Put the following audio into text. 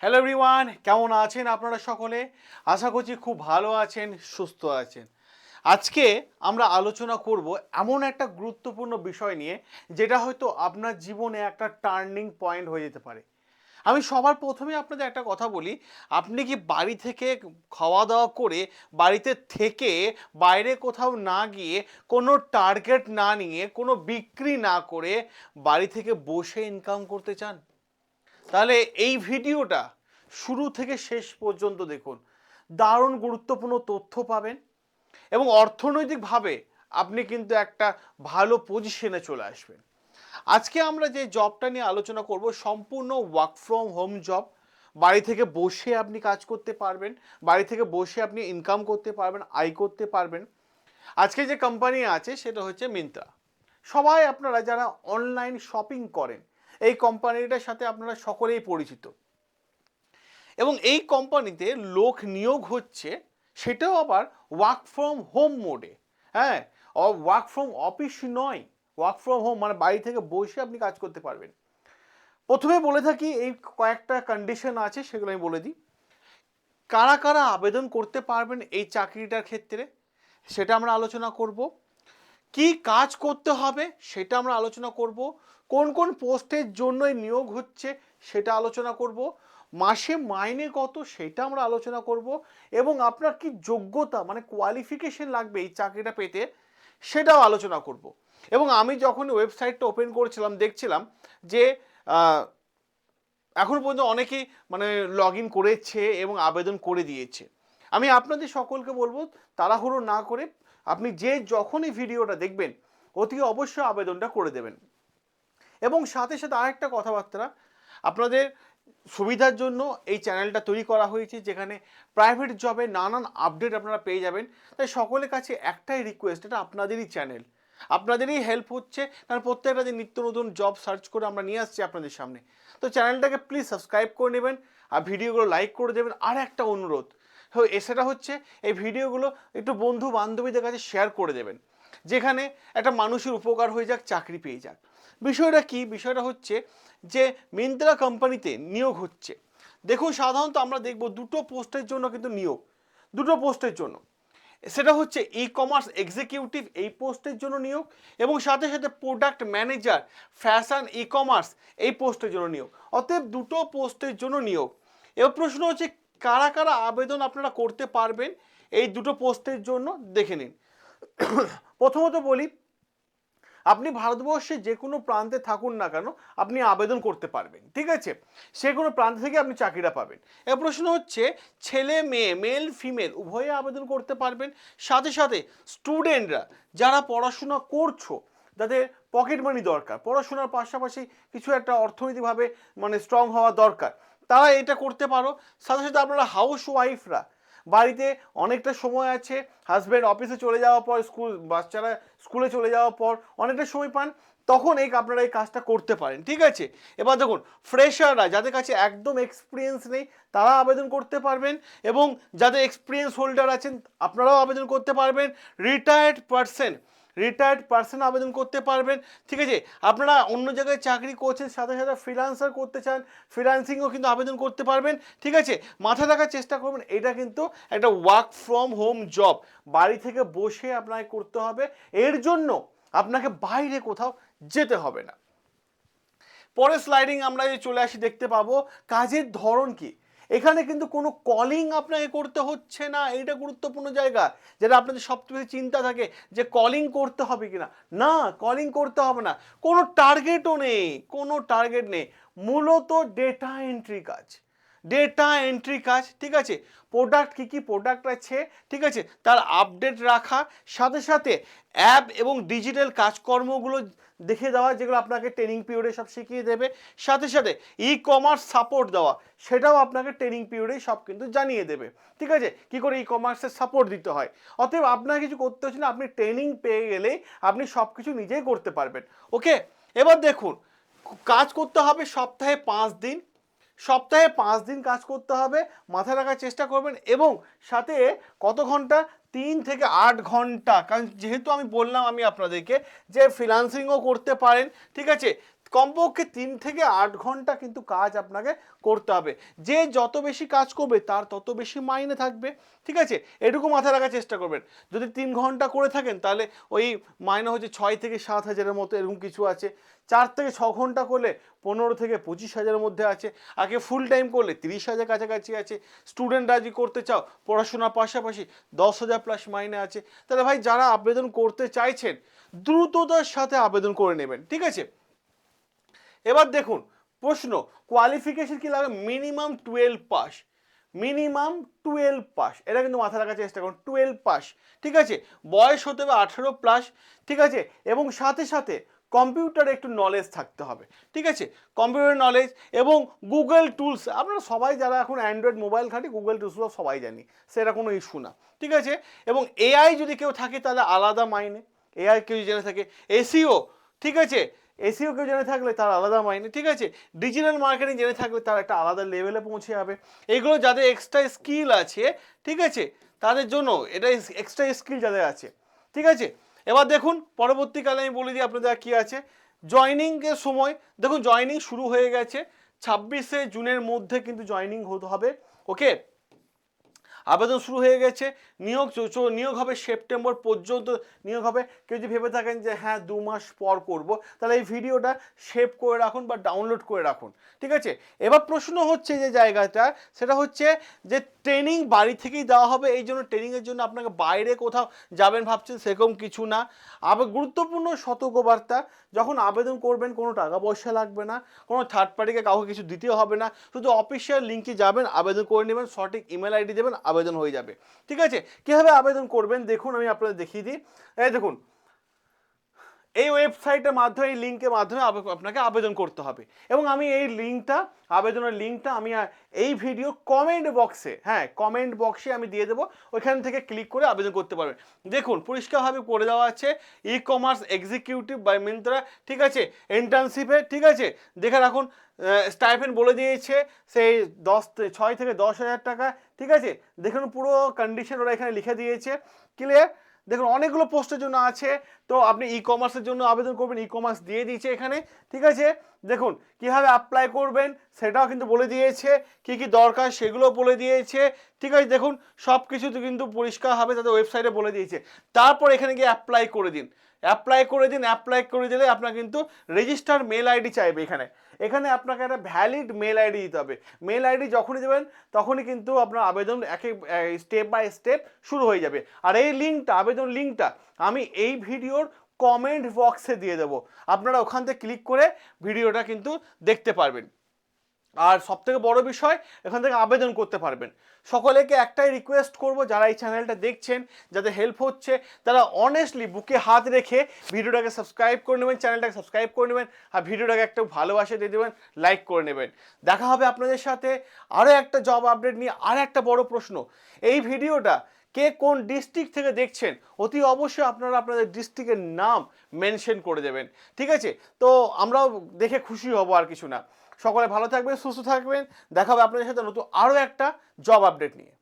Hello everyone, কেমন আছেন আপনারা সকলে? আশা করছি খুব ভালো আছেন, সুস্থ আছেন। আজকে আমরা আলোচনা করব এমন একটা গুরুত্বপূর্ণ বিষয় নিয়ে, যেটা হয়তো আপনার জীবনে একটা টার্নিং পয়েন্ট হয়ে যেতে পারে। আমি সবার প্রথমে আপনাদের একটা কথা বলি, আপনি কি বাড়ি থেকে খাওয়া দাওয়া করে, বাড়িতে থেকে, বাইরে কোথাও না গিয়ে, কোনো টার্গেট না নিয়ে, কোনো বিক্রি না করে বাড়ি থেকে বসে ইনকাম করতে চান? তাহলে এই ভিডিওটা শুরু থেকে শেষ পর্যন্ত দেখুন। দারুণ গুরুত্বপূর্ণ তথ্য পাবেন এবং অর্থনৈতিকভাবে আপনি কিন্তু একটা ভালো পজিশনে চলে আসবেন। আজকে আমরা যে জবটা নিয়ে আলোচনা করব সম্পূর্ণ ওয়ার্ক ফ্রম হোম জব। বাড়ি থেকে বসে আপনি কাজ করতে পারবেন, বাড়ি থেকে বসে আপনি ইনকাম করতে পারবেন, আয় করতে পারবেন। আজকে যে কোম্পানি আছে সেটা হচ্ছে মিন্ত্রা। সবাই আপনারা যারা অনলাইন শপিং করেন, এই কোম্পানিটার সাথে আপনারা সকলেই পরিচিত এবং এই কোম্পানিতে লোক নিয়োগ হচ্ছে, সেটাও আবার ওয়ার্ক ফ্রম হোম মোডে। হ্যাঁ, ওয়ার্ক ফ্রম অফিস নয়, ওয়ার্ক ফ্রম হোম মানে বাড়ি থেকে বসে আপনি কাজ করতে পারবেন। প্রথমে বলে থাকি এই কয়েকটা কন্ডিশন আছে, সেগুলো আমি বলে দিই। কারা কারা আবেদন করতে পারবেন এই চাকরিটার ক্ষেত্রে সেটা আমরা আলোচনা করব। কি কাজ করতে হবে সেটা আমরা আলোচনা করব। কোন কোন পোস্টের জন্য নিয়োগ হচ্ছে সেটা আলোচনা করব। মাসে মাইনে কত সেটা আমরা আলোচনা করব এবং আপনার কি যোগ্যতা মানে কোয়ালিফিকেশন লাগবে এই চাকরিটা পেতে সেটাও আলোচনা করব। এবং আমি যখন ওয়েবসাইটটা ওপেন করেছিলাম দেখছিলাম যে এখন পর্যন্ত অনেকেই মানে লগ ইন করেছে এবং আবেদন করে দিয়েছে। আমি আপনাদের সকলকে বলবো তাড়াহুড়ো না করে আপনি যে যখনই ভিডিওটা দেখবেন অতি অবশ্যই আবেদনটা করে দেবেন। এবং সাথে সাথে আরেকটা কথাবার্তা, আপনাদের সুবিধার জন্য এই চ্যানেলটা তৈরি করা হয়েছে, যেখানে প্রাইভেট জবে নানান আপডেট আপনারা পেয়ে যাবেন। তাই সকলের কাছে একটাই রিকোয়েস্ট, এটা আপনাদেরই চ্যানেল, আপনাদেরই হেল্প হচ্ছে, কারণ প্রত্যেকটা যে নিত্য নতুন জব সার্চ করে আমরা নিয়ে আসছি আপনাদের সামনে। তো চ্যানেলটাকে প্লিজ সাবস্ক্রাইব করে নেবেন আর ভিডিওগুলো লাইক করে দেবেন। আর একটা অনুরোধ সেটা হচ্ছে এই ভিডিওগুলো একটু বন্ধু বান্ধবীদের কাছে শেয়ার করে দেবেন, যেখানে একটা মানুষের উপকার হয়ে যাক, চাকরি পেয়ে যাক। বিষয়টা কি? বিষয়টা হচ্ছে যে মিন্ত্রা কোম্পানিতে নিয়োগ হচ্ছে। দেখুন, সাধারণত আমরা দেখব দুটো পোস্টের জন্য কিন্তু নিয়োগ, দুটো পোস্টের জন্য। সেটা হচ্ছে ই কমার্স এক্সিকিউটিভ, এই পোস্টের জন্য নিয়োগ, এবং সাথে সাথে product manager fashion e commerce, এই পোস্টের জন্য নিয়োগ। অতএব দুটো পোস্টের জন্য নিয়োগ। এবার প্রশ্ন হচ্ছে কারা কারা আবেদন আপনারা করতে পারবেন এই দুটো পোস্টের জন্য, দেখে নিন। প্রথমত বলি, আপনি ভারতবর্ষে যে কোনো প্রান্তে থাকুন না কেন আপনি আবেদন করতে পারবেন, ঠিক আছে? সে কোনো প্রান্ত থেকে আপনি চাকরিটা পাবেন। এর প্রশ্ন হচ্ছে ছেলে মেয়ে, মেল ফিমেল উভয়ে আবেদন করতে পারবেন। সাথে সাথে স্টুডেন্টরা যারা পড়াশোনা করছো, যাদের পকেট মানি দরকার, পড়াশোনার পাশাপাশি কিছু একটা অর্থনৈতিকভাবে মানে স্ট্রং হওয়া দরকার, তারা এটা করতে পারো। সাথে সাথে আপনারা হাউস ওয়াইফরা, বাড়িতে অনেকটা সময় আছে, হাজব্যান্ড অফিসে চলে যাওয়ার পর, বাচ্চারা স্কুলে চলে যাওয়ার পর অনেকটা সময় পান, তখন আপনারা এই কাজটা করতে পারেন, ঠিক আছে? এবার দেখুন, ফ্রেশাররা যাদের কাছে একদম এক্সপিরিয়েন্স নেই তারা আবেদন করতে পারবেন, এবং যাদের এক্সপিরিয়েন্স হোল্ডার আছেন আপনারাও আবেদন করতে পারবেন। রিটায়ার্ড পার্সন আবেদন করতে পারবেন, ঠিক আছে? আপনারা অন্য জায়গায় চাকরি করছেন, সাথে সাথে ফ্রিল্যান্সার করতে চান, ফ্রিল্যান্সিংও কিন্তু আবেদন করতে পারবেন, ঠিক আছে? মাথায় রাখার চেষ্টা করবেন এটা কিন্তু একটা ওয়ার্ক ফ্রম হোম জব, বাড়ি থেকে বসে আপনাকে করতে হবে। এর জন্য আপনাকে বাইরে কোথাও যেতে হবে না। পরে স্লাইডিং আমরা যে চলে আসি, দেখতে পাবো কাজের ধরন কি। এখানে কিন্তু কোনো কলিং আপনাকে করতে হচ্ছে না, এইটা গুরুত্বপূর্ণ জায়গা, যেটা আপনাদের সবথেকে চিন্তা থাকে যে কলিং করতে হবে কিনা। না, কলিং করতে হবে না, কোনো টার্গেটও নেই, কোনো টার্গেট নেই। মূলত ডেটা এন্ট্রি কাজ, ডেটা এন্ট্রি কাজ, ঠিক আছে? প্রোডাক্ট কী কী প্রোডাক্ট আছে, ঠিক আছে, তার আপডেট রাখা, সাথে সাথে অ্যাপ এবং ডিজিটাল কাজকর্মগুলো দেখে দেওয়া, যেগুলো আপনাকে ট্রেনিং পিরিয়ডে সব শিখিয়ে দেবে। সাথে সাথে ই কমার্স সাপোর্ট দেওয়া, সেটাও আপনাকে ট্রেনিং পিরিয়ডেই সব কিন্তু জানিয়ে দেবে, ঠিক আছে, কী করে ই কমার্সের সাপোর্ট দিতে হয়। অতএব আপনার কিছু করতে হচ্ছে না, আপনি ট্রেনিং পেয়ে গেলেই আপনি সব কিছু নিজেই করতে পারবেন। ওকে, এবার দেখুন, কাজ করতে হবে সপ্তাহে 5 দিন, সপ্তাহে 5 দিন কাজ করতে হবে, মাথায় রাখার চেষ্টা করবেন। এবং সাথে কত ঘন্টা? 3 থেকে 8 ঘন্টা। কারণ যেহেতু আমি বললাম আমি আপনাদেরকে যে ফ্রিল্যান্সিংও করতে পারেন, ঠিক আছে, কমপক্ষে 3 থেকে 8 ঘন্টা কিন্তু কাজ আপনাকে করতে হবে। যে যত বেশি কাজ করবে তার তত বেশি মাইনে থাকবে, ঠিক আছে? এটুকু মাথায় রাখার চেষ্টা করবেন। যদি 3 ঘন্টা করে থাকেন তাহলে ওই মাইনে হচ্ছে 6 থেকে 7 হাজারের মতো এরকম কিছু আছে। 4 থেকে 6 ঘন্টা করলে 15 থেকে 25 হাজারের মধ্যে আছে। আগে ফুল টাইম করলে 30 হাজার কাছাকাছি আছে। স্টুডেন্টরা যদি করতে চাও পড়াশোনার পাশাপাশি 10,000 প্লাস মাইনে আছে। তাহলে ভাই যারা আবেদন করতে চাইছেন দ্রুততার সাথে আবেদন করে নেবেন, ঠিক আছে? এবার দেখুন প্রশ্ন, কোয়ালিফিকেশন কি লাগে? মিনিমাম 12 পাস, মিনিমাম 12 পাস, এটা কিন্তু মাথায় রাখার চেষ্টা করুন। 12 পাস, ঠিক আছে? বয়স হতে হবে 18 প্লাস, ঠিক আছে? এবং সাথে সাথে কম্পিউটারে একটু নলেজ থাকতে হবে, ঠিক আছে? কম্পিউটার নলেজ এবং গুগল টুলস, আপনারা সবাই যারা এখন অ্যান্ড্রয়েড মোবাইল ঘাঁটি গুগল টুলসগুলো সবাই জানি, সেটা কোনো ইস্যু না, ঠিক আছে? এবং এআই যদি কেউ থাকে তাহলে আলাদা মাইনে, এআই কেউ জেনে থাকে, এসইও, ঠিক আছে? এসইও কেউ জেনে থাকলে তার আলাদা মাইনে, ঠিক আছে? ডিজিটাল মার্কেটিং জেনে থাকলে তার একটা আলাদা লেভেলে পৌঁছে যাবে। এগুলো যাদের এক্সট্রা স্কিল আছে, ঠিক আছে, তাদের জন্য এটা এক্সট্রা স্কিল যাদের আছে, ঠিক আছে? এবার দেখুন পরবর্তীকালে আমি বলে দিই আপনাদের কি আছে। জয়নিংয়ের সময় দেখুন জয়নিং শুরু হয়ে গেছে, 26শে জুনের মধ্যে কিন্তু জয়নিং হতে হবে, ওকে? আবেদন শুরু হয়ে গেছে। নিয়োগ হবে সেপ্টেম্বর পর্যন্ত নিয়োগ হবে। কেউ যদি ভেবে থাকেন যে হ্যাঁ 2 মাস পর করব, তাহলে এই ভিডিওটা সেভ করে রাখুন বা ডাউনলোড করে রাখুন, ঠিক আছে? এবার প্রশ্ন হচ্ছে যে জায়গাটা, সেটা হচ্ছে যে ট্রেনিং বাড়ি থেকেই দেওয়া হবে। এই জন্য ট্রেনিংয়ের জন্য আপনাকে বাইরে কোথাও যাবেন ভাবছেন সেরকম কিছু না। আবার গুরুত্বপূর্ণ সতর্কবার্তা, যখন আবেদন করবেন কোনো টাকা পয়সা লাগবে না, কোনো থার্ড পার্টিকে কাউকে কিছু দিতে হবে না, শুধু অফিসিয়াল লিঙ্কে যাবেন, আবেদন করে নেবেন, সঠিক ইমেল আইডি দেবেন, আবেদন হয়ে যাবে, ঠিক আছে? কিভাবে আবেদন করবেন দেখুন, আমি আপনাদের দেখিয়ে দিই। এই দেখুন এই ওয়েবসাইটের মাধ্যমে, এই লিঙ্কের মাধ্যমে আপনাকে আবেদন করতে হবে। এবং আমি এই লিঙ্কটা, আবেদনের লিঙ্কটা আমি এই ভিডিও কমেন্ট বক্সে, হ্যাঁ কমেন্ট বক্সে আমি দিয়ে দেবো, ওইখান থেকে ক্লিক করে আবেদন করতে পারবেন। দেখুন পরিষ্কারভাবে করে দেওয়া আছে, e commerce executive by Myntra, ঠিক আছে? ইন্টার্নশিপে, ঠিক আছে? দেখে রাখুন স্টাইপেন্ড বলে দিয়েছে সেই 6 থেকে 10,000 টাকা, ঠিক আছে? দেখুন পুরো কন্ডিশন ওরা এখানে লিখে দিয়েছে, ক্লিয়ার? দেখুন অনেকগুলো পোস্টের জন্য আছে, তো আপনি ই কমার্সের জন্য আবেদন করবেন, ই কমার্স দিয়ে দিয়েছে এখানে, ঠিক আছে? দেখুন কীভাবে অ্যাপ্লাই করবেন সেটাও কিন্তু বলে দিয়েছে, কি কি দরকার সেগুলো বলে দিয়েছে, ঠিক আছে? দেখুন সব কিছু কিন্তু পরিষ্কারভাবে তাদের ওয়েবসাইটে বলে দিয়েছে। তারপর এখানে গিয়ে অ্যাপ্লাই করে দিন, অ্যাপ্লাই করে দিন। অ্যাপ্লাই করে দিলে আপনার কিন্তু রেজিস্টার মেল আইডি চাইবে এখানে, এখানে আপনাকে একটা ভ্যালিড মেল আইডি দিতে হবে। মেল আইডি যখনই দেবেন তখনই কিন্তু আপনার আবেদন স্টেপ বাই স্টেপ শুরু হয়ে যাবে। আর এই লিঙ্কটা, আবেদন লিঙ্কটা আমি এই ভিডিওর কমেন্ট বক্সে দিয়ে দেবো, আপনারা ওখান থেকে ক্লিক করে ভিডিওটা কিন্তু দেখতে পারবেন। আর সবথেকে বড় বিষয়, এখান থেকে আবেদন করতে পারবেন। সকলেকে একটাই রিকোয়েস্ট করব, যারা এই চ্যানেলটা দেখছেন, যাদের হেল্প হচ্ছে, তারা অনেস্টলি বুকে হাত রেখে ভিডিওটাকে সাবস্ক্রাইব করে নেবেন, চ্যানেলটাকে সাবস্ক্রাইব করে নেবেন, আর ভিডিওটাকে একটা ভালোবাসা দিয়ে দেবেন, লাইক করে নেবেন। দেখা হবে আপনাদের সাথে আরও একটা জব আপডেট নিয়ে। আর একটা বড় প্রশ্ন, এই ভিডিওটা কে কোন ডিস্ট্রিক্ট থেকে দেখছেন অতি অবশ্যই আপনারা আপনাদের ডিস্ট্রিক্টের নাম মেনশন করে দেবেন, ঠিক আছে? তো আমরাও দেখে খুশি হব, আর কিছু না। সকলে ভালো থাকবেন, সুস্থ থাকবেন। দেখা হবে আপনাদের সাথে নতুন আরও একটা জব আপডেট নিয়ে।